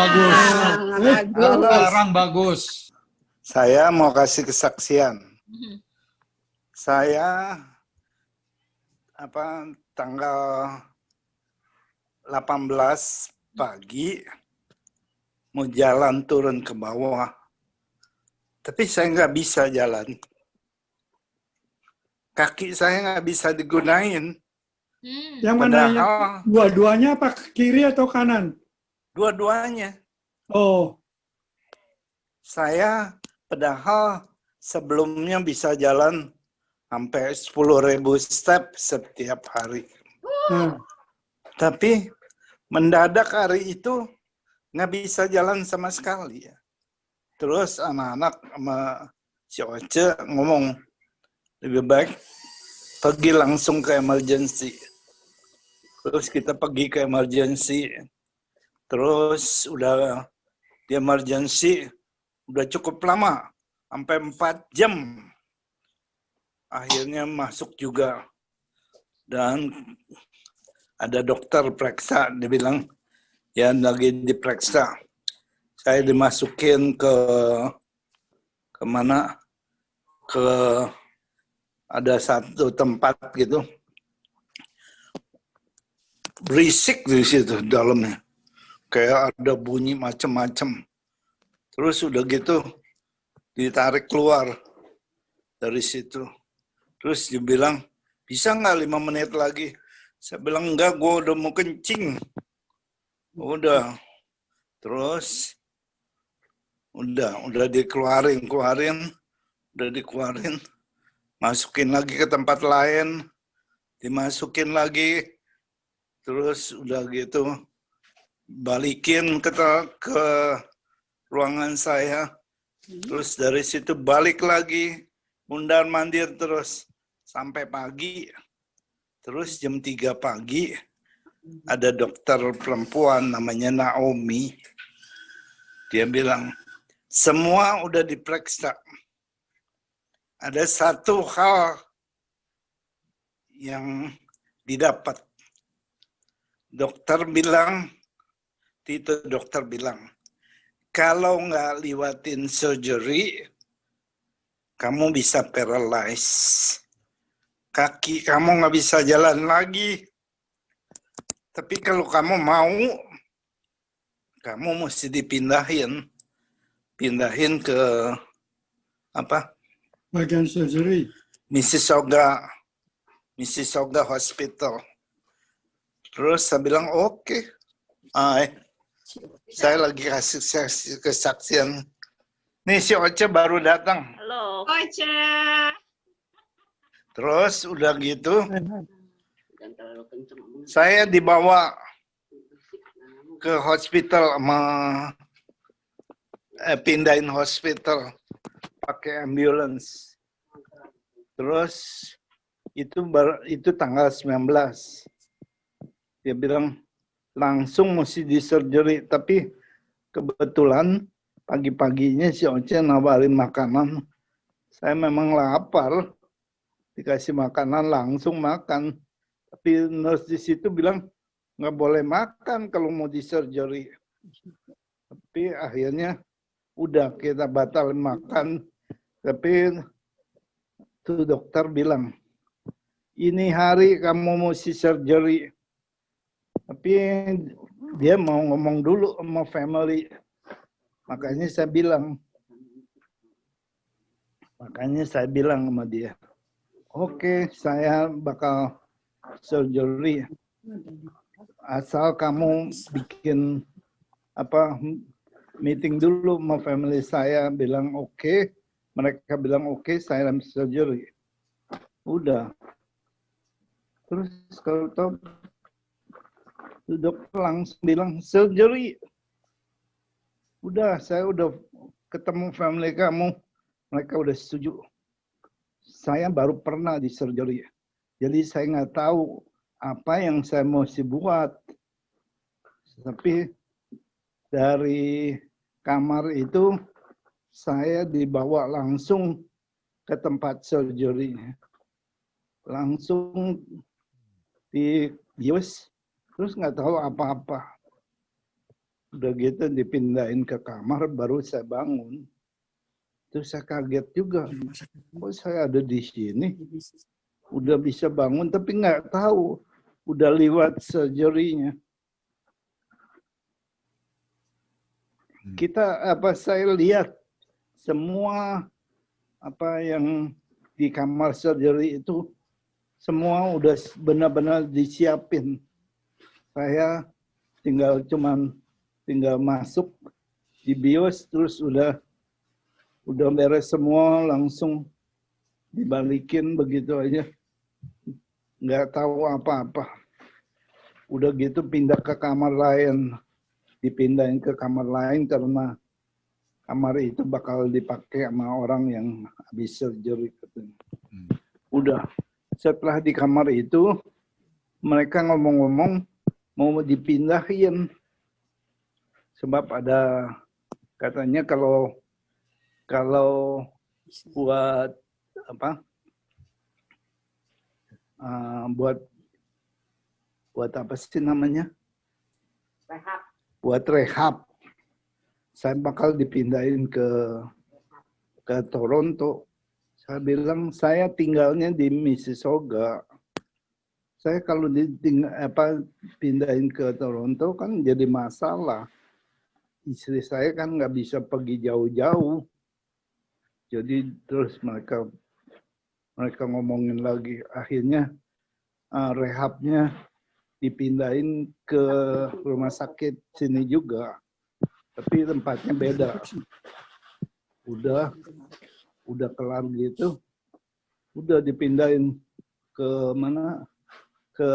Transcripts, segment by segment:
bagus. Bagus. Sekarang bagus. Saya mau kasih kesaksian. Saya tanggal 18 pagi mau jalan turun ke bawah, tapi saya nggak bisa jalan. Kaki saya nggak bisa digunain. Yang mana? Padahal Dua-duanya apa kiri atau kanan? dua-duanya. Oh, Saya padahal sebelumnya bisa jalan sampai 10.000 step setiap hari. Tapi mendadak hari itu nggak bisa jalan sama sekali. Terus anak-anak sama si Oce ngomong, lebih baik pergi langsung ke emergency. Terus kita pergi ke emergency. Terus udah di emergency udah cukup lama, sampai 4 jam. Akhirnya masuk juga. Dan ada dokter periksa, dia bilang, ya lagi diperiksa. Saya dimasukin ke mana? Ada satu tempat gitu. Berisik di situ dalamnya. Kayak ada bunyi macam-macam. Terus udah gitu ditarik keluar dari situ. Terus dia bilang, bisa nggak 5 menit lagi? Saya bilang, enggak, gue udah mau kencing. Udah. Terus udah dikeluarin. Masukin lagi ke tempat lain. Dimasukin lagi. Terus udah gitu balikin ke ruangan saya. Terus dari situ balik lagi, mundar-mandir terus sampai pagi. Terus jam 3 pagi ada dokter perempuan namanya Naomi. Dia bilang, semua udah diperiksa. Ada satu hal yang didapat. Dokter bilang, kalau nggak liwatin surgery, kamu bisa paralyzed. Kaki kamu nggak bisa jalan lagi. Tapi kalau kamu mau, kamu mesti pindahin ke bagian surgery. Mississauga Hospital. Terus saya bilang oke. Saya lagi kasih kesaksian. Nih si Oce baru datang. Halo, Oce. Terus udah gitu, saya dibawa ke hospital pindahin hospital pakai ambulance. Terus itu tanggal 19. Dia bilang langsung mesti di surgery, tapi kebetulan pagi-paginya si Oce nawarin makanan. Saya memang lapar, dikasih makanan langsung makan. Tapi nurse di situ bilang nggak boleh makan kalau mau di surgery. Tapi akhirnya udah kita batalin makan. Tapi tuh dokter bilang, ini hari kamu mesti surgery. Tapi dia mau ngomong dulu sama family. Makanya saya bilang sama dia, oke, saya bakal surgery. Asal kamu bikin meeting dulu sama family saya, bilang oke. Mereka bilang oke, saya surgery. Udah. Terus kalau tahu dokter langsung bilang surgery. Udah, saya udah ketemu family kamu, mereka udah setuju. Saya baru pernah di surgery, jadi saya nggak tahu apa yang saya mesti buat. Tapi dari kamar itu saya dibawa langsung ke tempat surgery, langsung dibius, terus nggak tahu apa-apa. Udah gitu dipindahin ke kamar, baru saya bangun. Terus saya kaget juga, kok saya ada di sini? Udah bisa bangun tapi nggak tahu udah lewat surgery-nya. Saya lihat semua apa yang di kamar surgery itu semua udah benar-benar disiapin. Saya tinggal masuk di bios, terus udah beres semua, langsung dibalikin begitu aja. Nggak tahu apa-apa. Udah gitu pindah ke kamar lain. Dipindahin ke kamar lain karena kamar itu bakal dipakai sama orang yang habis surgery. Udah. Setelah di kamar itu, mereka ngomong-ngomong mau dipindahin. Sebab ada katanya kalau buat apa? Buat apa sih namanya? Rehab. Buat rehab. Saya bakal dipindahin ke Toronto. Saya bilang saya tinggalnya di Mississauga. Saya kalau pindahin ke Toronto kan jadi masalah. Istri saya kan nggak bisa pergi jauh-jauh. Jadi terus mereka ngomongin lagi. Akhirnya rehabnya dipindahin ke rumah sakit sini juga. Tapi tempatnya beda. Udah kelar gitu. Udah dipindahin ke mana? Ke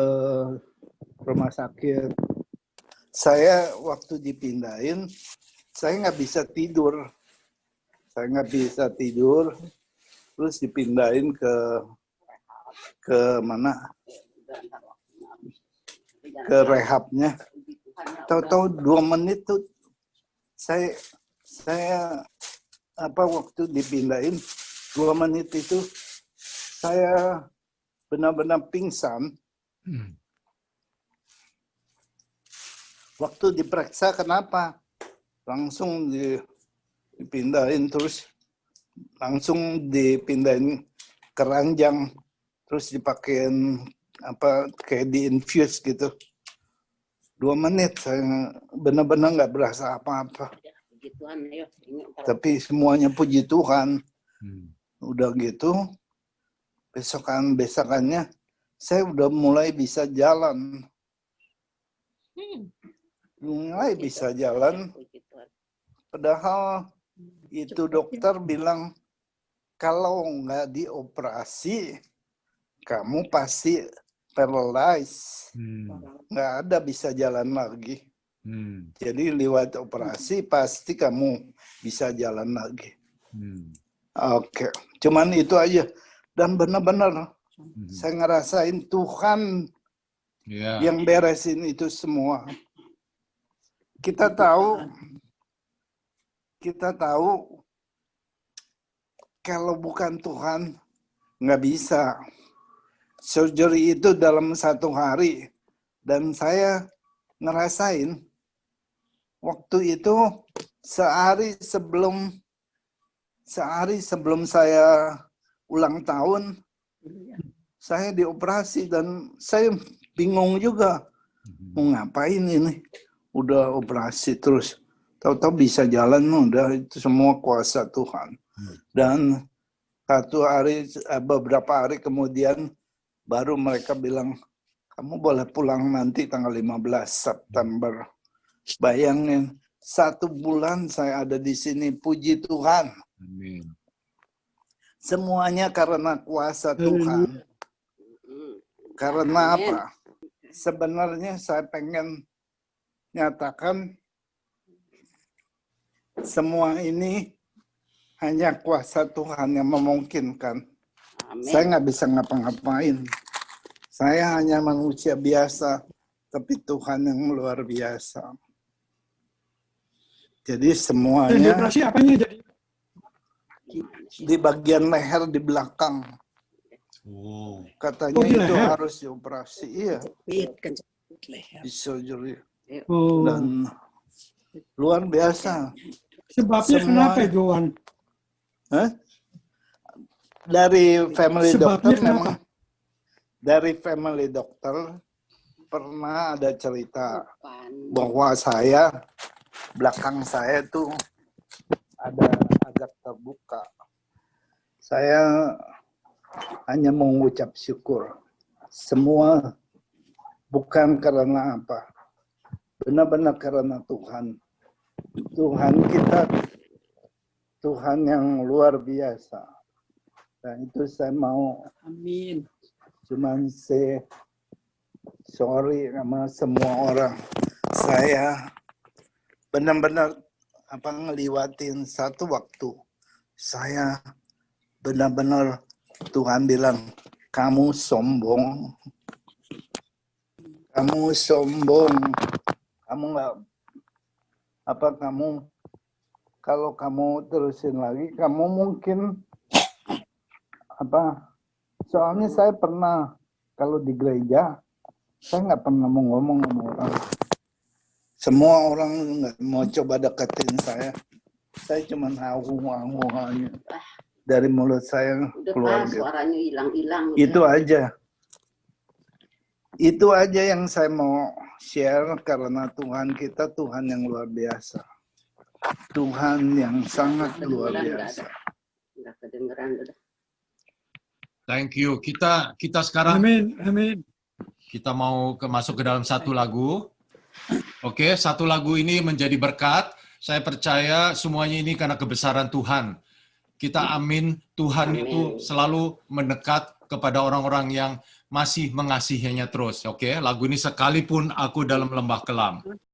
rumah sakit. Saya waktu dipindahin, saya nggak bisa tidur. Terus dipindahin ke mana? Ke rehabnya. Tahu-tahu 2 menit tuh saya waktu dipindahin 2 menit itu saya benar-benar pingsan. Waktu diperiksa kenapa? Langsung dipindahin, terus langsung dipindahin ke ranjang, terus dipakein kayak di-infuse gitu. 2 menit saya benar-benar nggak berasa apa-apa. Tapi semuanya puji Tuhan. Udah gitu, besokannya saya udah mulai bisa jalan. Padahal itu dokter bilang kalau nggak dioperasi, kamu pasti paralyzed. Nggak ada bisa jalan lagi. Jadi lewat operasi pasti kamu bisa jalan lagi. Oke, cuman itu aja. Dan benar-benar saya ngerasain Tuhan yang beresin itu semua. Kita tahu kalau bukan Tuhan nggak bisa. Surgery itu dalam 1 hari. Dan saya ngerasain waktu itu sehari sebelum saya ulang tahun, saya dioperasi dan saya bingung juga mau ngapain ini. Udah operasi terus, tahu-tahu bisa jalan, udah itu semua kuasa Tuhan. Dan beberapa hari kemudian baru mereka bilang, kamu boleh pulang nanti tanggal 15 September. Bayangin, 1 bulan saya ada di sini, puji Tuhan. Amin. Semuanya karena kuasa Tuhan. Karena apa? Sebenarnya saya pengen nyatakan semua ini hanya kuasa Tuhan yang memungkinkan. Amin. Saya nggak bisa ngapa-ngapain. Saya hanya manusia biasa, tapi Tuhan yang luar biasa. Jadi semuanya Operasi apanya jadi? di bagian leher di belakang. Oh. Katanya di itu leher? harus dioperasi. Iya, di surgery. Oh. Dan luar biasa. Sebabnya Semua- kenapa itu, Wan? Hah? Dari family Sebabnya dokter kenapa? memang dari family dokter pernah ada cerita bahwa belakang saya tuh ada agak terbuka. Saya hanya mengucap syukur. Semua bukan karena apa. Benar-benar karena Tuhan. Tuhan kita, Tuhan yang luar biasa. Dan itu saya mau Amin. cuman sorry sama semua orang. Saya benar-benar ngeliwatin satu waktu. Saya benar-benar Tuhan bilang, kamu sombong. Kamu sombong. Kamu nggak kalau kamu terusin lagi, kamu mungkin soalnya saya pernah kalau di gereja saya nggak pernah mau ngomong sama orang. Semua orang nggak mau coba deketin saya. Saya cuma hawu aja dari mulut saya Udah keluar pas gitu. suaranya hilang-hilang. Itu aja. Itu aja yang saya mau share karena Tuhan kita Tuhan yang luar biasa. Tuhan yang sangat luar biasa. Nggak kedengeran udah. Thank you. Kita sekarang Amin, amin. kita mau masuk ke dalam satu lagu. Oke, satu lagu ini menjadi berkat. Saya percaya semuanya ini karena kebesaran Tuhan. Kita amin, Tuhan itu selalu mendekat kepada orang-orang yang masih mengasihinya terus. Oke, lagu ini sekalipun aku dalam lembah kelam.